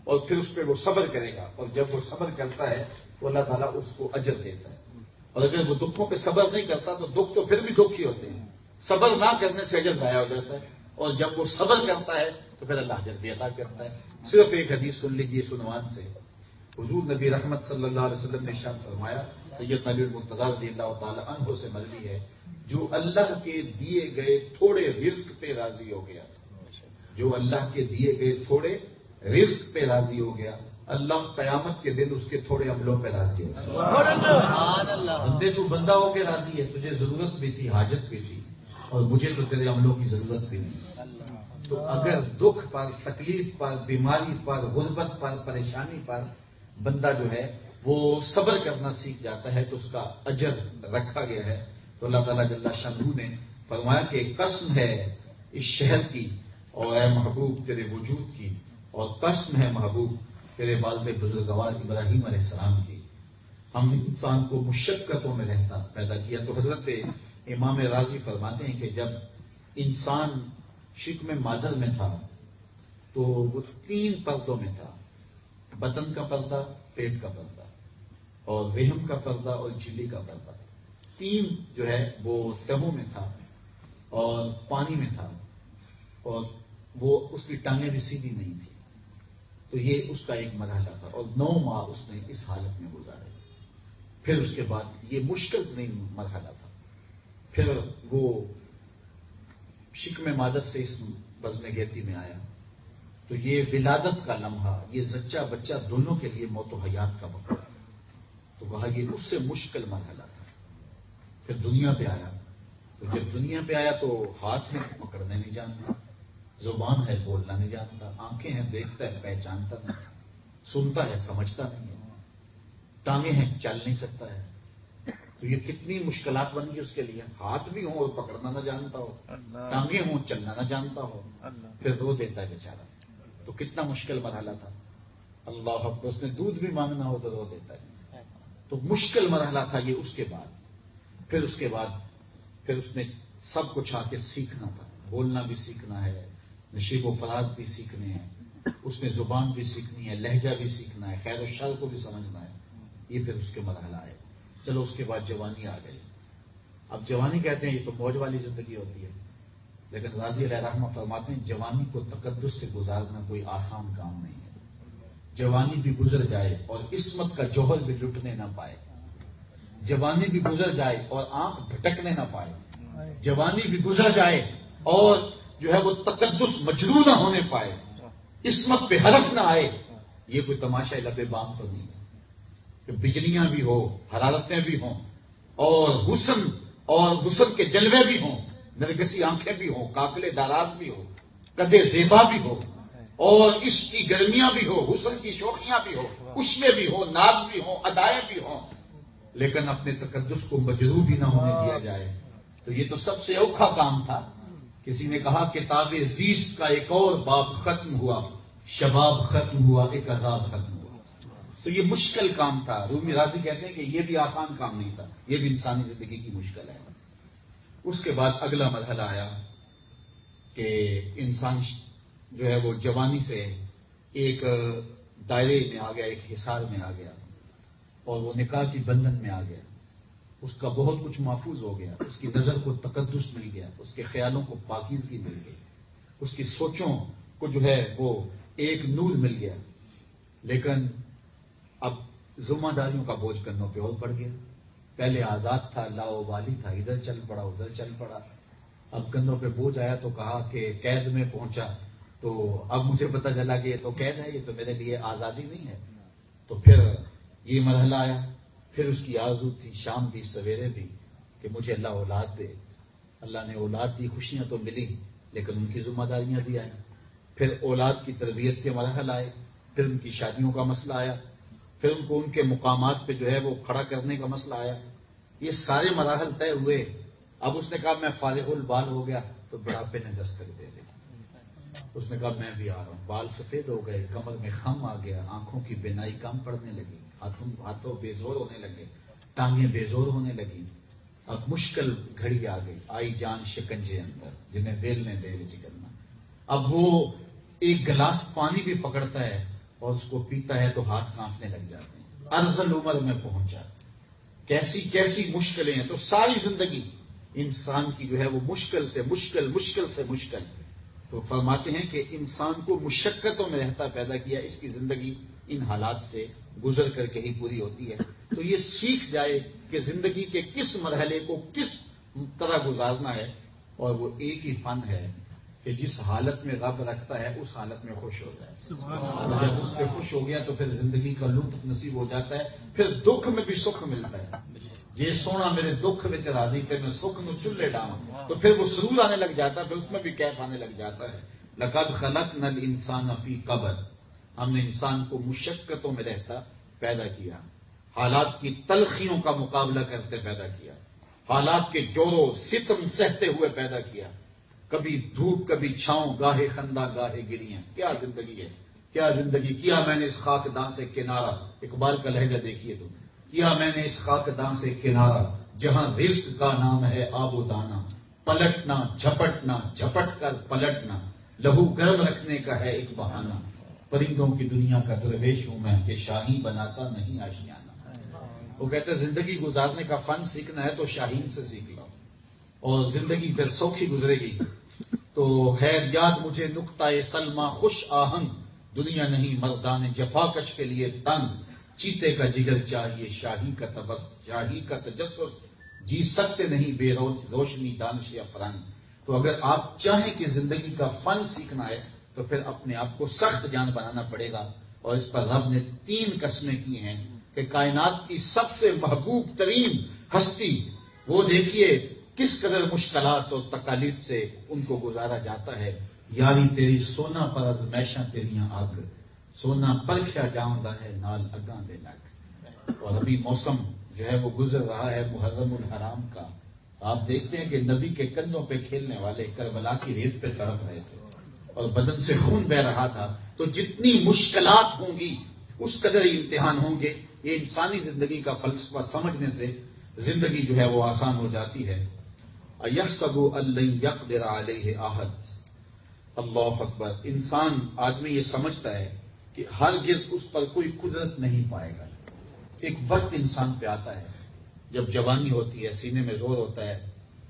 اور پھر اس پہ وہ صبر کرے گا اور جب وہ صبر کرتا ہے تو اللہ تعالیٰ اس کو اجر دیتا ہے. اور اگر وہ دکھوں پہ صبر نہیں کرتا تو دکھ تو پھر بھی دکھ ہی ہوتے ہیں. صبر نہ کرنے سے اجر ضائع ہو جاتا ہے اور جب وہ صبر کرتا ہے تو پھر اللہ اجر بھی عطا کرتا ہے. صرف ایک حدیث سن لیجیے اس عنوان سے. حضور نبی رحمت صلی اللہ علیہ وسلم نے ارشاد فرمایا، سید نبی المرتضیٰ رضی اللہ تعالی عنہ سے مروی ہے، جو اللہ کے دیے گئے تھوڑے رزق پہ راضی ہو گیا، جو اللہ کے دیے گئے تھوڑے رزق پہ راضی ہو گیا، اللہ قیامت کے دن اس کے تھوڑے عملوں پہ راضی ہو گیا. بندے تو بندہ ہو کے راضی ہے، تجھے ضرورت بھی تھی، حاجت بھی تھی، اور مجھے تو تیرے عملوں کی ضرورت بھی نہیں. تو اگر دکھ پر، تکلیف پر، بیماری پر، غربت پر، پریشانی پر بندہ جو ہے وہ صبر کرنا سیکھ جاتا ہے تو اس کا اجر رکھا گیا ہے. تو اللہ تعالیٰ جل شانہ نے فرمایا کہ قسم ہے اس شہر کی اور اے محبوب تیرے وجود کی، اور قسم ہے محبوب تیرے والد بزرگوار ابراہیم علیہ السلام کی، ہم انسان کو مشقتوں میں رہتا پیدا کیا. تو حضرت امام راضی فرماتے ہیں کہ جب انسان شکم مادر میں تھا تو وہ 3 پردوں میں تھا، بطن کا پردہ، پیٹ کا پردہ اور رحم کا پردہ اور جھلی کا پردہ. 3 جو ہے وہ تہوں میں تھا اور پانی میں تھا اور وہ اس کی ٹانگیں بھی سیدھی نہیں تھی. تو یہ اس کا ایک مرحلہ تھا اور 9 ماہ اس نے اس حالت میں گزارے. پھر اس کے بعد یہ مشکل نہیں مرحلہ تھا، پھر وہ شکم مادر سے اس بزم گیتی میں آیا. تو یہ ولادت کا لمحہ، یہ زچہ بچہ دونوں کے لیے موت و حیات کا وقت. تو کہا یہ اس سے مشکل مرحلہ تھا. پھر دنیا پہ آیا، تو جب دنیا پہ آیا تو ہاتھ ہے پکڑنے نہیں جانتا، زبان ہے بولنا نہیں جانتا، آنکھیں ہیں دیکھتا ہے پہچانتا نہیں، سنتا ہے سمجھتا نہیں ہے، ٹانگیں ہیں چل نہیں سکتا ہے. تو یہ کتنی مشکلات بن گئی اس کے لیے. ہاتھ بھی ہوں اور پکڑنا نہ جانتا ہو، ٹانگیں ہوں چلنا نہ جانتا ہو، پھر رو دیتا ہے بیچارہ. تو کتنا مشکل مرحلہ تھا. اللہ اکبر، اس نے دودھ بھی مانگنا ہو تو رو دیتا ہے. تو مشکل مرحلہ تھا یہ. اس کے بعد پھر اس نے سب کچھ آ کے سیکھنا تھا. بولنا بھی سیکھنا ہے، نشیب و فراز بھی سیکھنے ہیں، اس نے زبان بھی سیکھنی ہے، لہجہ بھی سیکھنا ہے، خیر و شر کو بھی سمجھنا ہے. یہ پھر اس کے مرحلہ ہے. چلو اس کے بعد جوانی آ گئی. اب جوانی کہتے ہیں یہ تو موج والی زندگی ہوتی ہے، لیکن راضی علیہ رحمہ فرماتے ہیں جوانی کو تقدس سے گزارنا کوئی آسان کام نہیں ہے. جوانی بھی گزر جائے اور عصمت کا جوہر بھی لٹنے نہ پائے، جوانی بھی گزر جائے اور آنکھ بھٹکنے نہ پائے، جوانی بھی گزر جائے اور جو ہے وہ تقدس مجروح نہ ہونے پائے، عصمت پہ حرف نہ آئے، یہ کوئی تماشا لب بام تو نہیں ہے کہ بجلیاں بھی ہو، حرارتیں بھی ہوں، اور حسن کے جلوے بھی ہوں، نرگسی آنکھیں بھی ہوں، کاکلے داراز بھی ہو، قدے زیبا بھی ہو، اور عشق کی گرمیاں بھی ہو، حسن کی شوخیاں بھی ہو، عشوے بھی ہو، ناز بھی ہو، ادائیں بھی ہوں، لیکن اپنے تقدس کو مجروح بھی نہ ہونے دیا جائے، تو یہ تو سب سے اوکھا کام تھا۔ کسی نے کہا کتاب زیست کا ایک اور باب ختم ہوا، شباب ختم ہوا، ایک عذاب ختم ہوا۔ تو یہ مشکل کام تھا۔ رومی راضی کہتے ہیں کہ یہ بھی آسان کام نہیں تھا، یہ بھی انسانی زندگی کی مشکل ہے۔ اس کے بعد اگلا مرحلہ آیا کہ انسان جو ہے وہ جوانی سے ایک دائرے میں آ گیا، ایک حصار میں آ گیا، اور وہ نکاح کی بندھن میں آ گیا۔ اس کا بہت کچھ محفوظ ہو گیا، اس کی نظر کو تقدس مل گیا، اس کے خیالوں کو پاکیزگی مل گئی، اس کی سوچوں کو جو ہے وہ ایک نور مل گیا، لیکن اب ذمہ داریوں کا بوجھ کندھوں پہ اور پڑ گیا۔ پہلے آزاد تھا، لاؤبالی تھا، ادھر چل پڑا ادھر چل پڑا، اب کندھوں پہ بوجھ آیا تو کہا کہ قید میں پہنچا، تو اب مجھے پتہ چلا کہ یہ تو قید ہے، یہ تو میرے لیے آزادی نہیں ہے۔ تو پھر یہ مرحلہ آیا، پھر اس کی آرزو تھی شام بھی سویرے بھی کہ مجھے اللہ اولاد دے۔ اللہ نے اولاد دی، خوشیاں تو ملی، لیکن ان کی ذمہ داریاں بھی آئیں۔ پھر اولاد کی تربیت کے مراحل آئے، پھر ان کی شادیوں کا مسئلہ آیا، پھر ان کو ان کے مقامات پہ جو ہے وہ کھڑا کرنے کا مسئلہ آیا۔ یہ سارے مراحل طے ہوئے۔ اب اس نے کہا میں فارغ البال ہو گیا تو بڑھاپے نے دستک دے دی۔ اس نے کہا میں بھی آ رہا ہوں، بال سفید ہو گئے، کمر میں خم آ گیا، آنکھوں کی بینائی کم پڑنے لگی، ہاتھوں بےزور ہونے لگے، ٹانگیں بےزور ہونے لگی۔ اب مشکل گھڑی آ گئی، آئی جان شکنجے اندر جنہیں بیلنے دے چکرنا۔ اب وہ ایک گلاس پانی بھی پکڑتا ہے اور اس کو پیتا ہے تو ہاتھ کانپنے لگ جاتے ہیں۔ ارذل عمر میں پہنچا، کیسی کیسی مشکلیں ہیں۔ تو ساری زندگی انسان کی جو ہے وہ مشکل سے مشکل، مشکل سے مشکل۔ تو فرماتے ہیں کہ انسان کو مشقتوں میں رہتا پیدا کیا، اس کی زندگی ان حالات سے گزر کر کے ہی پوری ہوتی ہے۔ تو یہ سیکھ جائے کہ زندگی کے کس مرحلے کو کس طرح گزارنا ہے، اور وہ ایک ہی فن ہے کہ جس حالت میں رب رکھتا ہے اس حالت میں خوش ہو جائے۔ اور جب اس پہ خوش ہو گیا تو پھر زندگی کا لطف نصیب ہو جاتا ہے، پھر دکھ میں بھی سکھ ملتا ہے۔ یہ سونا میرے دکھ میں راضی تے میں سکھ نو چلے ڈاواں، تو پھر وہ سرور آنے لگ جاتا ہے، پھر اس میں بھی کیف آنے لگ جاتا ہے۔ لقد خلقنا الانسان فی کبد، ہم نے انسان کو مشقتوں میں رہتا پیدا کیا، حالات کی تلخیوں کا مقابلہ کرتے پیدا کیا، حالات کے جور و ستم سہتے ہوئے پیدا کیا، کبھی دھوپ کبھی چھاؤں، گاہے خندہ گاہے گریاں۔ کیا زندگی ہے، کیا زندگی کیا میں نے اس خاک داں سے کنارہ۔ اقبال کا لہجہ دیکھیے تو، کیا میں نے اس خاک داں سے کنارہ، جہاں رزق کا نام ہے آب و دانا، پلٹنا جھپٹنا جھپٹ کر پلٹنا، لہو گرم رکھنے کا ہے ایک بہانہ، پرندوں کی دنیا کا درویش ہوں میں کہ شاہی بناتا نہیں آشیانہ۔ وہ کہتے ہیں زندگی گزارنے کا فن سیکھنا ہے تو شاہین سے سیکھ لو، اور زندگی پھر سوکھی گزرے گی۔ تو ہے یاد مجھے نقطۂ سلمہ خوش آہنگ، دنیا نہیں مردان جفاکش کے لیے تنگ، چیتے کا جگر چاہیے شاہی کا تجسس، جی سکتے نہیں بے روشنی دانش افرنگ۔ تو اگر آپ چاہیں کہ زندگی کا فن سیکھنا ہے تو پھر اپنے آپ کو سخت جان بنانا پڑے گا، اور اس پر رب نے 3 قسمیں کی ہیں کہ کائنات کی سب سے محبوب ترین ہستی، وہ دیکھیے کس قدر مشکلات اور تکالیف سے ان کو گزارا جاتا ہے۔ یاری تیری سونا پر ازمیشاں تیریاں آگ، سونا پرکھیا جاؤندا ہے نال اگاں دے لگ۔ اور ابھی موسم جو ہے وہ گزر رہا ہے محرم الحرام کا۔ آپ دیکھتے ہیں کہ نبی کے کندھوں پہ کھیلنے والے کربلا کی ریت پہ تڑپ رہے تھے اور بدن سے خون بہ رہا تھا۔ تو جتنی مشکلات ہوں گی اس قدر ہی امتحان ہوں گے۔ یہ انسانی زندگی کا فلسفہ سمجھنے سے زندگی جو ہے وہ آسان ہو جاتی ہے۔ اَيَحْسَبُ أَن لَّن يَقْدِرَ عَلَيْهِ أَحَدٌ، اللہ اکبر۔ انسان آدمی یہ سمجھتا ہے کہ ہرگز اس پر کوئی قدرت نہیں پائے گا۔ ایک وقت انسان پہ آتا ہے جب جوانی ہوتی ہے، سینے میں زور ہوتا ہے،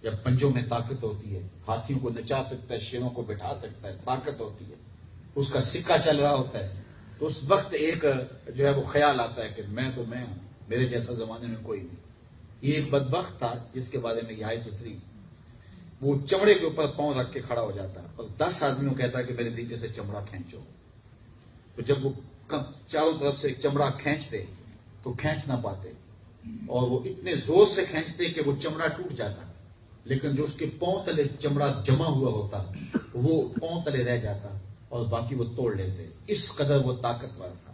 جب پنجوں میں طاقت ہوتی ہے، ہاتھیوں کو نچا سکتا ہے، شیروں کو بٹھا سکتا ہے، طاقت ہوتی ہے، اس کا سکہ چل رہا ہوتا ہے، تو اس وقت ایک جو ہے وہ خیال آتا ہے کہ میں تو میں ہوں، میرے جیسا زمانے میں کوئی نہیں۔ یہ ایک بدبخت تھا جس کے بارے میں یہ آیت اتری، وہ چمڑے کے اوپر پاؤں رکھ کے کھڑا ہو جاتا اور 10 آدمیوں کہتا کہ میرے نیچے سے چمڑا کھینچو، تو جب وہ چاروں طرف سے چمڑا کھینچتے تو کھینچ نہ پاتے، اور وہ اتنے زور سے کھینچتے کہ وہ چمڑا ٹوٹ جاتا، لیکن جو اس کے پاؤں تلے چمڑا جمع ہوا ہوتا وہ پاؤں تلے رہ جاتا اور باقی وہ توڑ لیتے، اس قدر وہ طاقتور تھا۔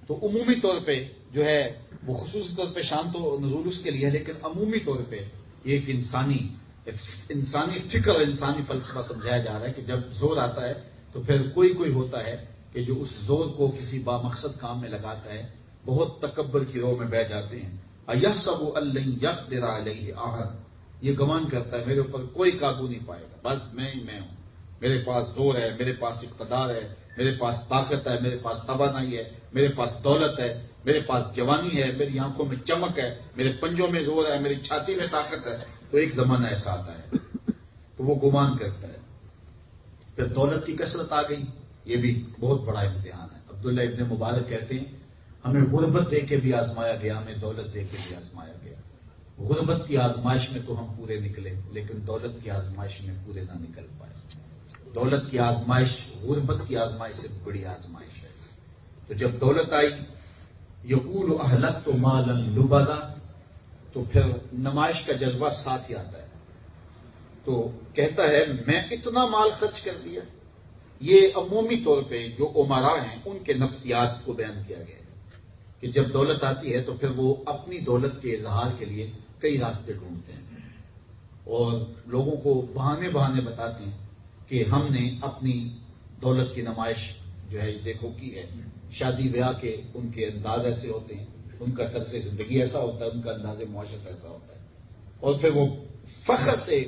تو عمومی طور پہ جو ہے وہ خصوصی طور پہ شان تو نزول اس کے لیے ہے، لیکن عمومی طور پہ ایک انسانی فکر اور انسانی فلسفہ سمجھایا جا رہا ہے کہ جب زور آتا ہے تو پھر کوئی ہوتا ہے کہ جو اس زور کو کسی بامقصد کام میں لگاتا ہے، بہت تکبر کی رو میں بہ جاتے ہیں۔ اَيَحْسَبُ أَن لَّن يَقْدِرَ عَلَيْهِ أَحَدٌ، یہ گمان کرتا ہے میرے اوپر کوئی قابو نہیں پائے گا، بس میں ہوں، میرے پاس زور ہے، میرے پاس اقتدار ہے، میرے پاس طاقت ہے، میرے پاس توانائی ہے، میرے پاس دولت ہے، میرے پاس جوانی ہے، میری آنکھوں میں چمک ہے، میرے پنجوں میں زور ہے، میری چھاتی میں طاقت ہے۔ تو ایک زمانہ ایسا آتا ہے تو وہ گمان کرتا ہے۔ پھر دولت کی کثرت آ گئی، یہ بھی بہت بڑا امتحان ہے۔ عبداللہ ابن مبارک کہتے ہیں ہمیں غربت دے کے بھی آزمایا گیا، ہمیں دولت دے کے بھی آزمایا گیا۔ غربت کی آزمائش میں تو ہم پورے نکلے، لیکن دولت کی آزمائش میں پورے نہ نکل پائے۔ دولت کی آزمائش غربت کی آزمائش سے بڑی آزمائش ہے۔ تو جب دولت آئی، یقول اہلکت مالا لبدا، تو پھر نمائش کا جذبہ ساتھ ہی آتا ہے، تو کہتا ہے میں اتنا مال خرچ کر دیا۔ یہ عمومی طور پہ جو امراء ہیں ان کے نفسیات کو بیان کیا گیا ہے کہ جب دولت آتی ہے تو پھر وہ اپنی دولت کے اظہار کے لیے کئی راستے ڈھونڈتے ہیں اور لوگوں کو بہانے بتاتے ہیں کہ ہم نے اپنی دولت کی نمائش جو ہے دیکھو کی ہے۔ شادی بیاہ کے ان کے انداز ایسے ہوتے ہیں، ان کا طرز زندگی ایسا ہوتا ہے، ان کا انداز معاشرت ایسا ہوتا ہے، اور پھر وہ فخر سے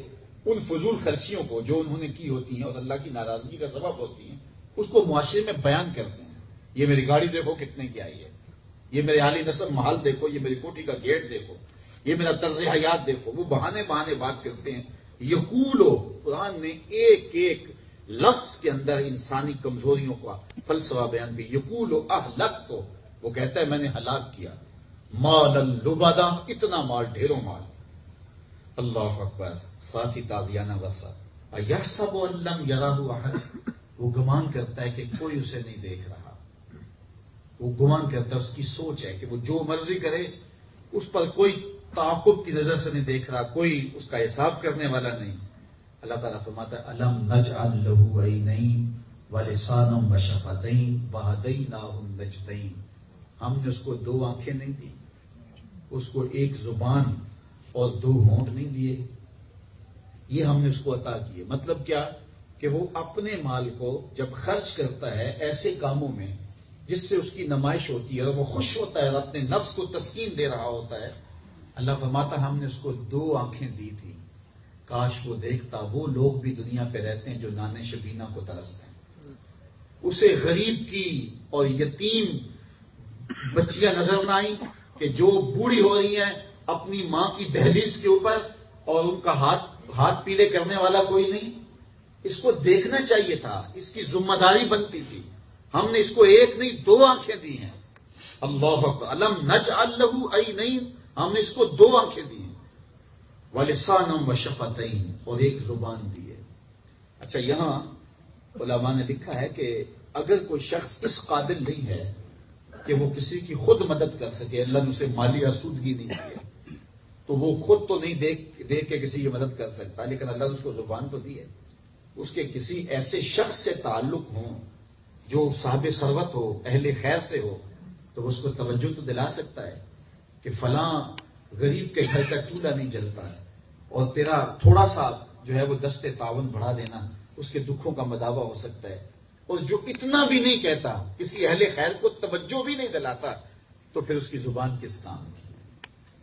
ان فضول خرچیوں کو جو انہوں نے کی ہوتی ہیں اور اللہ کی ناراضگی کا سبب ہوتی ہیں اس کو معاشرے میں بیان کرتے ہیں۔ یہ میری گاڑی دیکھو کتنے کی آئی ہے، یہ میرے عالی نسب محل دیکھو، یہ میری کوٹھی کا گیٹ دیکھو، یہ میرا طرز حیات دیکھو۔ وہ بہانے بات کرتے ہیں۔ یقولو، قرآن نے ایک لفظ کے اندر انسانی کمزوریوں کا فلسفہ بیان بھی۔ یقولو اہلکت، وہ کہتا ہے میں نے ہلاک کیا، مالا لبدا، اتنا مال، ڈھیروں مال۔ اللہ اکبر، ساتھی تازیانہ ورثہ۔ اَيَحْسَبُ أَن لَّمْ يَرَهُ أَحَدٌ، وہ گمان کرتا ہے کہ کوئی اسے نہیں دیکھ رہا۔ وہ گمان کرتا ہے، اس کی سوچ ہے کہ وہ جو مرضی کرے، اس پر کوئی تعاقب کی نظر سے نہیں دیکھ رہا، کوئی اس کا حساب کرنے والا نہیں۔ اللہ تعالیٰ فرماتا ہے أَلَمْ نَجْعَل لَّهُ عَيْنَيْنِ وَلِسَانًا وَشَفَتَيْنِ وَهَدَيْنَاهُ النَّجْدَيْنِ، ہم نے اس کو دو آنکھیں نہیں دی، اس کو ایک زبان اور دو ہونٹ نہیں دیے، یہ ہم نے اس کو عطا کیے۔ مطلب کیا کہ وہ اپنے مال کو جب خرچ کرتا ہے ایسے کاموں میں جس سے اس کی نمائش ہوتی ہے اور وہ خوش ہوتا ہے اور اپنے نفس کو تسکین دے رہا ہوتا ہے، اللہ فرماتا ہم نے اس کو دو آنکھیں دی تھی، کاش وہ دیکھتا۔ وہ لوگ بھی دنیا پہ رہتے ہیں جو نان شبینہ کو ترستے ہیں، اسے غریب کی اور یتیم بچیاں نظر نہ آئیں کہ جو بوڑھی ہو رہی ہیں اپنی ماں کی دہلیز کے اوپر اور ان کا ہاتھ پیلے کرنے والا کوئی نہیں۔ اس کو دیکھنا چاہیے تھا، اس کی ذمہ داری بنتی تھی۔ ہم نے اس کو ایک نہیں دو آنکھیں دی ہیں۔ اللہ اکبر، الم نجعل لہ عینین، ہم نے اس کو دو آنکھیں دی ہیں، ولسانا وشفتین، اور ایک زبان دی ہے۔ اچھا، یہاں علماء نے لکھا ہے کہ اگر کوئی شخص اس قابل نہیں ہے کہ وہ کسی کی خود مدد کر سکے، اللہ نے اسے مالی آسودگی نہیں دی ہے، تو وہ خود تو نہیں دیکھ کے کسی کی مدد کر سکتا، لیکن اللہ نے اس کو زبان تو دی ہے۔ اس کے کسی ایسے شخص سے تعلق ہوں جو صاحب ثروت ہو، اہل خیر سے ہو، تو اس کو توجہ تو دلا سکتا ہے کہ فلاں غریب کے گھر کا چولہا نہیں جلتا ہے، اور تیرا تھوڑا سا جو ہے وہ دست تعاون بڑھا دینا اس کے دکھوں کا مداوع ہو سکتا ہے۔ اور جو اتنا بھی نہیں کہتا، کسی اہل خیر کو توجہ بھی نہیں دلاتا، تو پھر اس کی زبان کس کام کی؟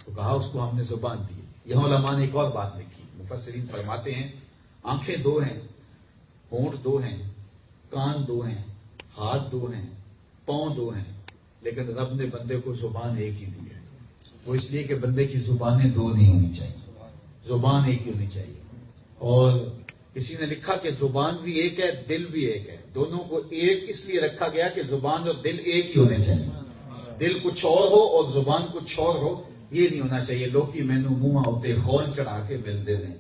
تو کہا اس کو ہم نے زبان دی۔ یہاں علماء نے ایک اور بات لکھی، مفسرین فرماتے ہیں آنکھیں دو ہیں، ہونٹ دو ہیں، کان دو ہیں، ہاتھ دو ہیں، پاؤں دو ہیں، لیکن رب نے بندے کو زبان ایک ہی دی ہے۔ وہ اس لیے کہ بندے کی زبانیں دو نہیں ہونی چاہیے، زبان ایک ہی ہونی چاہیے۔ اور کسی نے لکھا کہ زبان بھی ایک ہے، دل بھی ایک ہے، دونوں کو ایک اس لیے رکھا گیا کہ زبان اور دل ایک ہی ہونے چاہیے۔ دل کچھ اور ہو اور زبان کچھ اور ہو، یہ نہیں ہونا چاہیے۔ لوکی مینو منہ آتے خول چڑھا کے ملتے نے،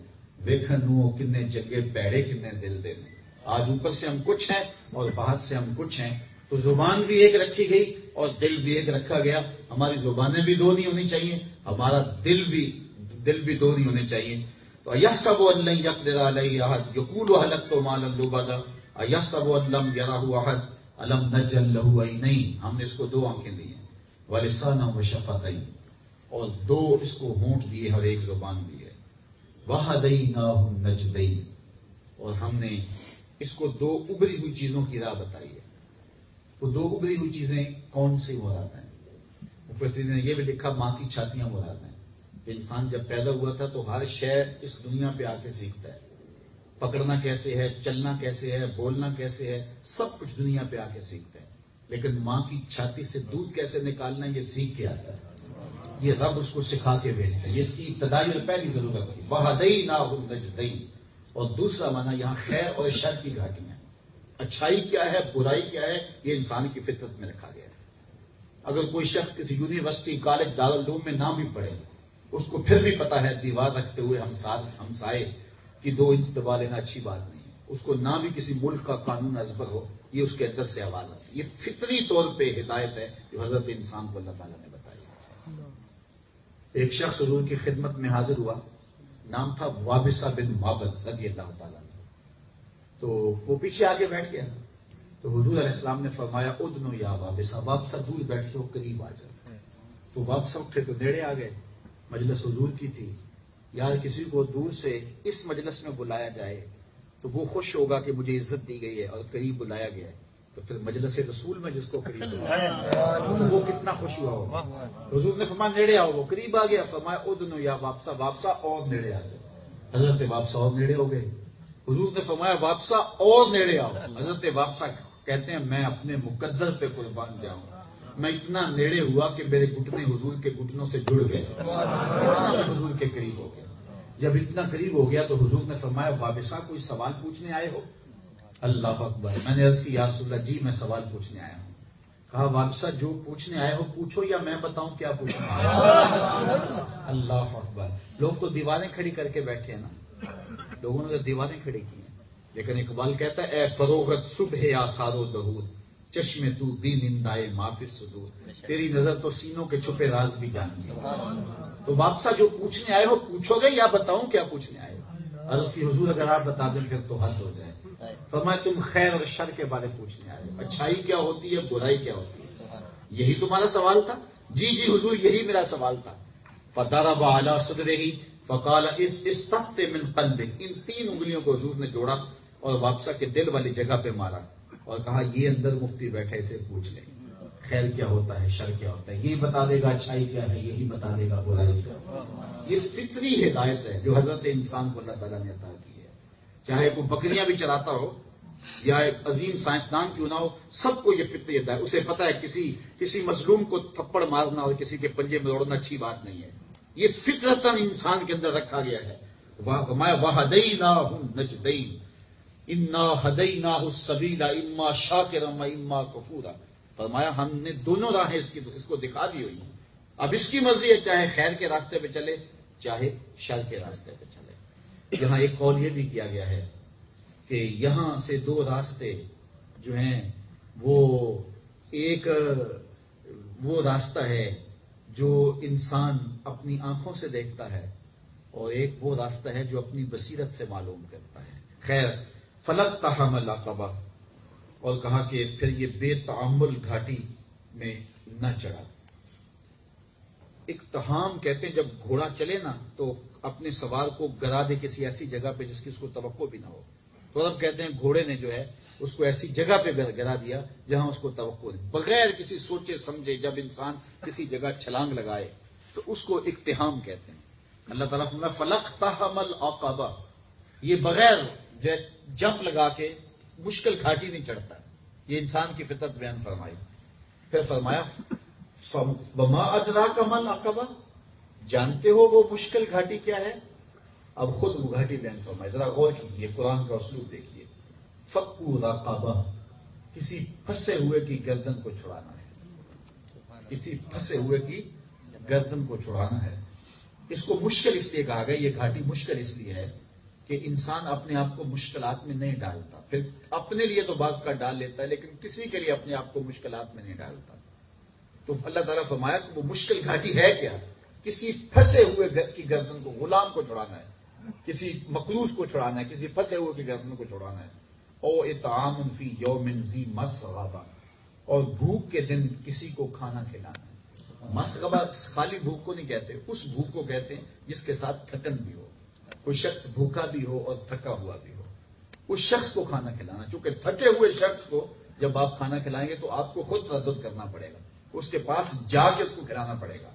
ویکھن نو کنے چنگے پیڑے کنے دل دے نے۔ آج اوپر سے ہم کچھ ہیں اور باہر سے ہم کچھ ہیں، تو زبان بھی ایک رکھی گئی اور دل بھی ایک رکھا گیا. ہماری زبانیں بھی دو نہیں ہونی چاہیے، ہمارا دل بھی دو نہیں ہونے چاہیے. تو ایحسب ان لن یقدر علیہ احد یقول اہلکت مالا لبدا ایحسب ان لم یرہ احد الم نجعل له عینین. ہم نے اس کو دو آنکھیں دی ہیں، ولسانا وشفتین، اور دو اس کو ہونٹ دیے اور ایک زبان دی ہے. وہدیناہ النجدین، اور ہم نے اس کو دو ابری ہوئی چیزوں کی راہ بتائی ہے. وہ دو ابری ہوئی چیزیں کون سی مراد ہیں؟ مفسرین نے یہ بھی لکھا ماں کی چھاتیاں مراد ہیں. انسان جب پیدا ہوا تھا تو ہر شے اس دنیا پہ آ کے سیکھتا ہے. پکڑنا کیسے ہے، چلنا کیسے ہے، بولنا کیسے ہے، سب کچھ دنیا پہ آ کے سیکھتا ہے. لیکن ماں کی چھاتی سے دودھ کیسے نکالنا ہے یہ سیکھ کے آتا ہے. یہ رب اس کو سکھا کے بھیجتا ہے. یہ اس کی ابتدائی اور پہلی ضرورت تھی. وہدیناہ النجدین. اور دوسرا معنی یہاں خیر اور شر کی گھاٹیاں. اچھائی کیا ہے، برائی کیا ہے، یہ انسان کی فطرت میں رکھا گیا ہے. اگر کوئی شخص کسی یونیورسٹی، کالج، دارالعلوم میں نہ بھی پڑھے، اس کو پھر بھی پتا ہے دیوار رکھتے ہوئے ہمسائے کی 2 انچ دبا لینا اچھی بات نہیں ہے. اس کو نہ بھی کسی ملک کا قانون ازبر ہو، یہ اس کے اندر سے آواز آتی ہے. یہ فطری طور پہ ہدایت ہے جو حضرت انسان کو اللہ تعالیٰ نے بتائی. ایک شخص حضور کی خدمت میں حاضر ہوا، نام تھا وابصہ بن معبد رضی اللہ تعالیٰ. تو وہ پیچھے آگے بیٹھ گیا. تو حضور علیہ السلام نے فرمایا ادنو یا وابصہ، وابصہ دور بیٹھے ہو، قریب آ جاؤ. تو وابصہ اٹھے تو نیڑے آ گئے. مجلس حضور کی تھی. یار کسی کو دور سے اس مجلس میں بلایا جائے تو وہ خوش ہوگا کہ مجھے عزت دی گئی ہے اور قریب بلایا گیا ہے. تو پھر مجلس رسول میں جس کو قریب بلایا وہ کتنا خوش ہوا ہوگا. حضور نے فرمایا نیڑے آؤ. وہ قریب آ گیا. فرمایا ادنو یا وابصہ، وابصہ اور نیڑے آ جاؤ. حضرت وابصہ اور نیڑے ہو گئے. حضور نے فرمایا وابصہ اور نیڑے آؤ. حضرت وابصہ کہتے ہیں میں اپنے مقدر پہ قربان جاؤں، میں اتنا نیڑے ہوا کہ میرے گھٹنے حضور کے گھٹنوں سے جڑ گئے، اتنا میں حضور کے قریب ہو گیا. جب اتنا قریب ہو گیا تو حضور نے فرمایا وابصہ کوئی سوال پوچھنے آئے ہو؟ اللہ اکبر. میں نے عرض کی یا رسول اللہ جی میں سوال پوچھنے آیا ہوں. کہا وابصہ جو پوچھنے آئے ہو پوچھو یا میں بتاؤں کیا پوچھنا ہے؟ اللہ اکبر. لوگ تو دیواریں کھڑی کر کے بیٹھے ہیں نا، لوگوں نے تو دیواریں کھڑی کی ہیں. لیکن اقبال کہتا ہے اے فروغت صبح آثار و دہور چشم تو بھی نندائے معافی صدور. تیری نظر تو سینوں کے چھپے راز بھی جانتی ہے. تو وابصہ جو پوچھنے آئے ہو پوچھو گے یا بتاؤں کیا پوچھنے آئے ہو؟ عرض کی حضور اگر آپ بتا دیں پھر تو حد ہو جائے. فرمایا تم خیر اور شر کے بارے پوچھنے آئے ہو، اچھائی کیا ہوتی ہے، برائی کیا ہوتی ہے، یہی تمہارا سوال تھا؟ جی جی حضور یہی میرا سوال تھا. فضرب علی صدرہ فقال استفت من قلبک. ان 3 انگلیوں کو حضور نے جوڑا اور وابصہ کے دل والی جگہ پہ مارا اور کہا یہ اندر مفتی بیٹھا اسے پوچھ لیں خیر کیا ہوتا ہے، شر کیا ہوتا ہے، یہی بتا دے گا اچھائی کیا ہے، یہی بتا دے گا برائی کیا ہے. یہ فطری ہدایت ہے جو حضرت انسان کو اللہ تعالیٰ نے عطا کی ہے. چاہے کوئی بکریاں بھی چراتا ہو یا ایک عظیم سائنسدان کیوں نہ ہو، سب کو یہ فطری ہدایت. اسے پتا ہے کسی مظلوم کو تھپڑ مارنا اور کسی کے پنجے میں اوڑنا اچھی بات نہیں ہے. یہ فطرتاً انسان کے اندر رکھا گیا ہے. وَهَدَيْنَاهُ النَّجْدَيْنِ اِنَّا هَدَيْنَاهُ السَّبِيلَ اِمَّا شَاكِرًا وَإِمَّا كَفُورًا. فرمایا ہم نے دونوں راہیں اس کو دکھا دی ہوئی ہیں. اب اس کی مرضی ہے چاہے خیر کے راستے پہ چلے چاہے شر کے راستے پہ چلے. یہاں ایک قول یہ بھی کیا گیا ہے کہ یہاں سے 2 راستے جو ہیں وہ ایک وہ راستہ ہے جو انسان اپنی آنکھوں سے دیکھتا ہے اور ایک وہ راستہ ہے جو اپنی بصیرت سے معلوم کرتا ہے. خیر فلقتحم العقبہ، اور کہا کہ پھر یہ بے تعامل گھاٹی میں نہ چڑھا. اقتحام کہتے ہیں جب گھوڑا چلے نا تو اپنے سوار کو گرا دے کسی ایسی جگہ پہ جس کی اس کو توقع بھی نہ ہو. تو اب کہتے ہیں گھوڑے نے جو ہے اس کو ایسی جگہ پہ گرا دیا جہاں اس کو توقع نہیں، بغیر کسی سوچے سمجھے. جب انسان کسی جگہ چھلانگ لگائے تو اس کو اقتحام کہتے ہیں. اللہ تعالیٰ فرماتا ہے فلقتحم العقبہ، یہ بغیر جو ہے جمپ لگا کے مشکل گھاٹی نہیں چڑھتا. یہ انسان کی فطرت بیان فرمائی. پھر فرمایا وما ادراک ما العقبہ، جانتے ہو وہ مشکل گھاٹی کیا ہے؟ اب خود وہ گھاٹی بیان فرمائی. ذرا غور کیجیے، قرآن کا اسلوب دیکھیے. فکو رقبہ، کسی پھنسے ہوئے کی گردن کو چھڑانا ہے. کسی پھنسے ہوئے کی گردن کو چھڑانا ہے. اس کو مشکل اس لیے کہا گیا، یہ گھاٹی مشکل اس لیے ہے کہ انسان اپنے آپ کو مشکلات میں نہیں ڈالتا. پھر اپنے لیے تو بعض کا ڈال لیتا ہے لیکن کسی کے لیے اپنے آپ کو مشکلات میں نہیں ڈالتا. تو اللہ تعالیٰ فرمایا کہ وہ مشکل گھاٹی ہے کیا؟ کسی پھنسے ہوئے کی گردن کو، غلام کو چھڑانا ہے، کسی مقروض کو چھڑانا ہے، کسی پھنسے ہوئے کی گردن کو چھڑانا ہے. او اطعام فی یوم ذی مسغبہ، اور بھوک کے دن کسی کو کھانا کھلانا ہے. مسغبہ خالی بھوک کو نہیں کہتے، اس بھوک کو کہتے ہیں جس کے ساتھ تھکن بھی ہو. کوئی شخص بھوکا بھی ہو اور تھکا ہوا بھی ہو، اس شخص کو کھانا کھلانا. چونکہ تھکے ہوئے شخص کو جب آپ کھانا کھلائیں گے تو آپ کو خود تردد کرنا پڑے گا، اس کے پاس جا کے اس کو کھلانا پڑے گا.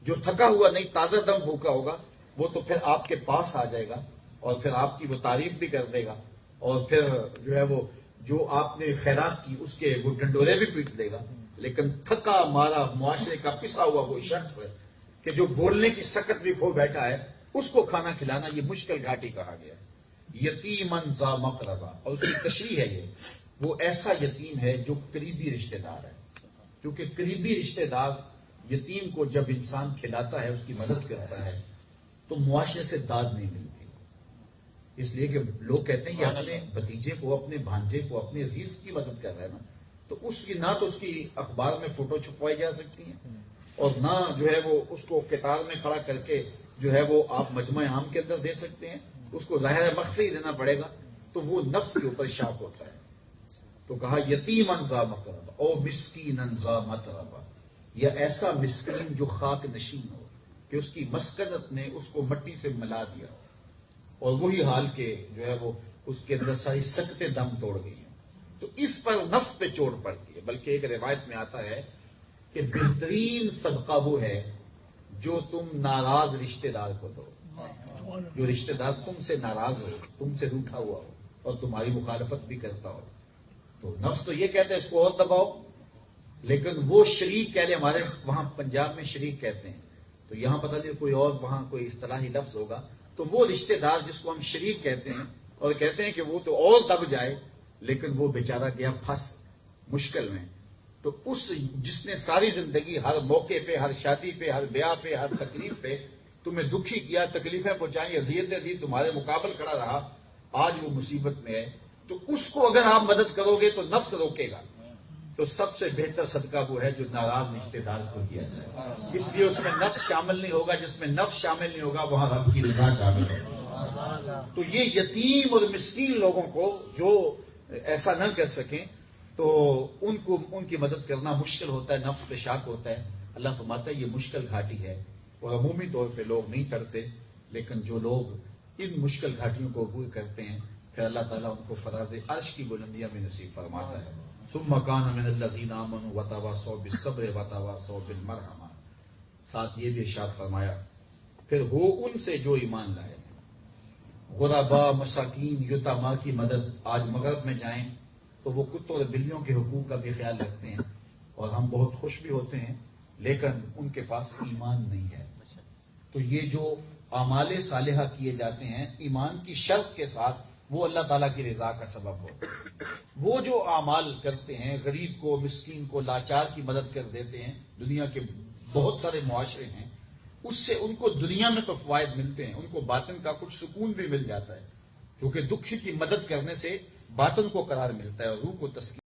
جو تھکا ہوا نہیں، تازہ دم بھوکا ہوگا، وہ تو پھر آپ کے پاس آ جائے گا اور پھر آپ کی وہ تعریف بھی کر دے گا، اور پھر جو ہے وہ جو آپ نے خیرات کی اس کے وہ ڈنڈورے بھی پیٹ دے گا. لیکن تھکا مارا معاشرے کا پسا ہوا وہ شخص ہے کہ جو بولنے کی سکت بھی کھو بیٹھا ہے، اس کو کھانا کھلانا یہ مشکل گھاٹی کہا گیا. یتیمن ذا مقربہ، اور اس کی تشریح ہے یہ، وہ ایسا یتیم ہے جو قریبی رشتہ دار ہے. کیونکہ قریبی رشتہ دار یتیم کو جب انسان کھلاتا ہے، اس کی مدد کرتا ہے، تو معاشرے سے داد نہیں ملتی. اس لیے کہ لوگ کہتے ہیں کہ اپنے بھتیجے کو، اپنے بھانجے کو، اپنے عزیز کی مدد کر رہے ہیں نا، تو اس کی نہ تو اس کی اخبار میں فوٹو چھپوائی جا سکتی ہیں، اور نہ جو ہے وہ اس کو قطار میں کھڑا کر کے جو ہے وہ آپ مجمع عام کے اندر دے سکتے ہیں. اس کو ظاہر مخفی دینا پڑے گا، تو وہ نفس کے اوپر شاق ہوتا ہے. تو کہا یتیمن ذا مقربہ او مسکینن ذا متربہ، یا ایسا مسکین جو خاک نشین ہو، کہ اس کی مسکنت نے اس کو مٹی سے ملا دیا، اور وہی حال کے جو ہے وہ اس کے اندر ساری سکتیں دم توڑ گئی ہیں. تو اس پر نفس پہ چوٹ پڑتی ہے. بلکہ ایک روایت میں آتا ہے کہ بہترین صدقہ وہ ہے جو تم ناراض رشتہ دار کو دو. جو رشتہ دار تم سے ناراض ہو، تم سے روٹھا ہوا ہو اور تمہاری مخالفت بھی کرتا ہو، تو نفس تو یہ کہتا ہے اس کو اور دباؤ. لیکن وہ شریک کہہ لے، ہمارے وہاں پنجاب میں شریک کہتے ہیں، تو یہاں پتہ نہیں کوئی اور وہاں کوئی اصطلاحی لفظ ہوگا. تو وہ رشتہ دار جس کو ہم شریک کہتے ہیں، اور کہتے ہیں کہ وہ تو اور دب جائے، لیکن وہ بیچارہ گیا پھنس مشکل میں. تو اس جس نے ساری زندگی ہر موقع پہ، ہر شادی پہ، ہر بیاہ پہ، ہر تکلیف پہ تمہیں دکھی کیا، تکلیفیں پہنچائیں، اذیتیں دی، تمہارے مقابل کھڑا رہا، آج وہ مصیبت میں ہے، تو اس کو اگر آپ مدد کرو گے تو نفس روکے گا. تو سب سے بہتر صدقہ وہ ہے جو ناراض رشتہ دار کو کیا جائے. اس لیے اس میں نفس شامل نہیں ہوگا، جس میں نفس شامل نہیں ہوگا وہاں رب کی رضا شامل ہوگی. تو یہ یتیم اور مسکین لوگوں کو جو ایسا نہ کر سکیں تو ان کی مدد کرنا مشکل ہوتا ہے، نفس پہ شاق ہوتا ہے. اللہ فرماتا ہے یہ مشکل گھاٹی ہے، اور عمومی طور پہ لوگ نہیں چڑھتے، لیکن جو لوگ ان مشکل گھاٹیوں کو عبور کرتے ہیں پھر اللہ تعالیٰ ان کو فراز عرش کی بلندیاں میں نصیب فرماتا ہے. ثم كان من الذين آمنوا وتواصوا بالصبر وتواصوا بالمرحمہ. ساتھ یہ بھی ارشاد فرمایا پھر ہو ان سے جو ایمان لائے. غربا، مساکین، یتاما کی مدد. آج مغرب میں جائیں تو وہ کتوں اور بلیوں کے حقوق کا بھی خیال رکھتے ہیں، اور ہم بہت خوش بھی ہوتے ہیں، لیکن ان کے پاس ایمان نہیں ہے. تو یہ جو اعمال صالحہ کیے جاتے ہیں ایمان کی شرط کے ساتھ، وہ اللہ تعالیٰ کی رضا کا سبب ہو. وہ جو اعمال کرتے ہیں، غریب کو، مسکین کو، لاچار کی مدد کر دیتے ہیں، دنیا کے بہت سارے معاشرے ہیں، اس سے ان کو دنیا میں تو فوائد ملتے ہیں، ان کو باطن کا کچھ سکون بھی مل جاتا ہے، کیونکہ دکھی کی مدد کرنے سے باطن کو قرار ملتا ہے اور روح کو تسکین